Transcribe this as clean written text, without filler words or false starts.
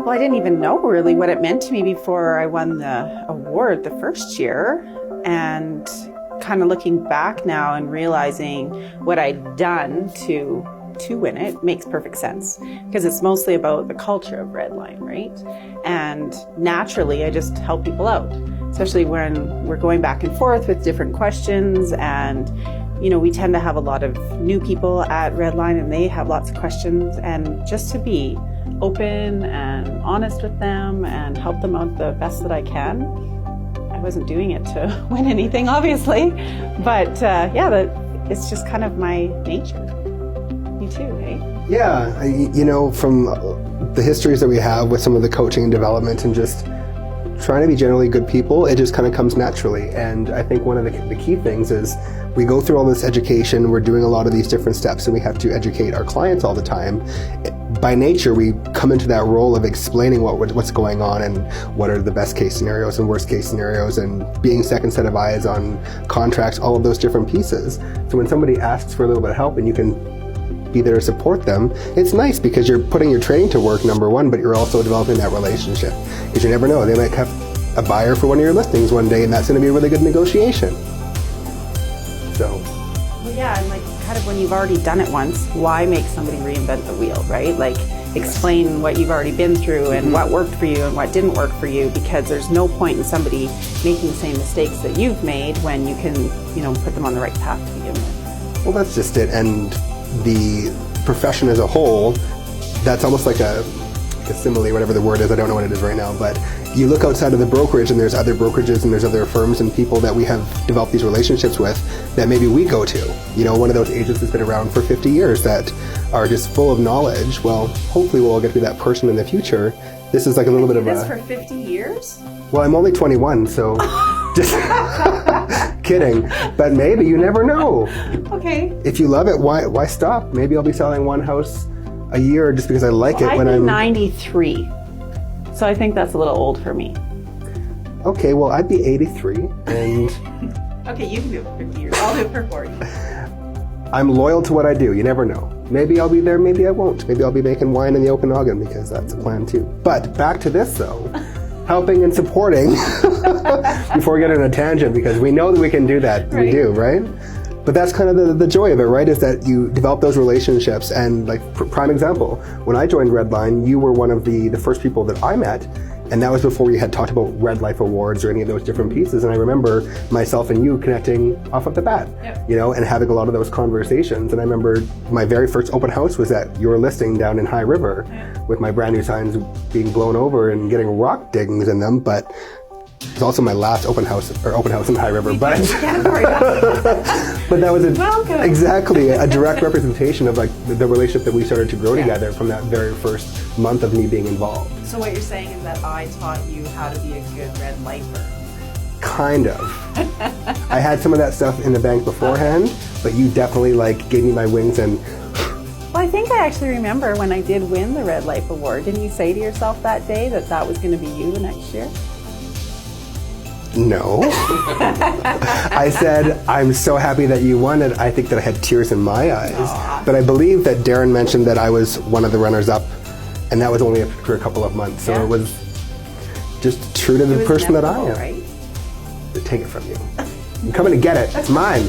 Well, I didn't even know really what it meant to me before I won the award the first year. And kind of looking back now and realizing what I'd done to win it makes perfect sense, because it's mostly about the culture of Redline, right? And naturally, I just help people out, especially when we're going back and forth with different questions. And, you know, we tend to have a lot of new people at Redline and they have lots of questions, and just to be open and honest with them and help them out the best that I can. I wasn't doing it to win anything, obviously, but it's just kind of my nature. You too, eh? Yeah, you know, from the histories that we have with some of the coaching and development and just trying to be generally good people, it just kind of comes naturally. And I think one of the key things is we go through all this education, we're doing a lot of these different steps, and we have to educate our clients all the time. By nature, we come into that role of explaining what's going on and what are the best case scenarios and worst case scenarios, and being second set of eyes on contracts, all of those different pieces. So when somebody asks for a little bit of help and you can be there to support them, it's nice because you're putting your training to work, number one, but you're also developing that relationship. Because you never know, they might have a buyer for one of your listings one day, and that's going to be a really good negotiation. So. Well, yeah, and like kind of when you've already done it once, why make somebody reinvent the wheel, right? Like explain what you've already been through and what worked for you and what didn't work for you, because there's no point in somebody making the same mistakes that you've made when you can, you know, put them on the right path to begin with. Well, that's just it. And the profession as a whole, that's almost like a simile, whatever the word is, I don't know what it is right now, but you look outside of the brokerage and there's other brokerages and there's other firms and people that we have developed these relationships with that maybe we go to. You know, one of those agents that's been around for 50 years that are just full of knowledge. Well, hopefully we'll all get to be that person in the future. This is like a little bit of this for 50 years? Well, I'm only 21, so just kidding. But maybe, you never know. Okay. If you love it, why stop? Maybe I'll be selling one house a year just because I like it when I'm 93. So I think that's a little old for me. Okay, well, I'd be 83 and okay, you can do it for 50 years. I'll do it for 40. I'm loyal to what I do. You never know. Maybe I'll be there, maybe I won't. Maybe I'll be making wine in the Okanagan, because that's a plan too. But back to this though. Helping and supporting before we get on a tangent, because we know that we can do that. Right. We do, right? But that's kind of the joy of it, right? Is that you develop those relationships. And like prime example, when I joined Redline, you were one of the first people that I met. And that was before we had talked about Red Life Awards or any of those different pieces. And I remember myself and you connecting off of the bat, you know, and having a lot of those conversations. And I remember my very first open house was at your listing down in High River with my brand new signs being blown over and getting rock diggings in them. But it was also my last open house in High River. But but that was exactly a direct representation of like the relationship that we started to grow together from that very first month of me being involved. So what you're saying is that I taught you how to be a good red lifer. Kind of. I had some of that stuff in the bank beforehand, but you definitely like gave me my wings and. Well, I think I actually remember when I did win the Red Life Award. Didn't you say to yourself that day that that was going to be you the next year? No. I said, I'm so happy that you won it. I think that I had tears in my eyes. Aww. But I believe that Darren mentioned that I was one of the runners-up, and that was only for a couple of months. So it was just true to the person that I am. Right? Take it from you. I'm coming to get it. It's mine.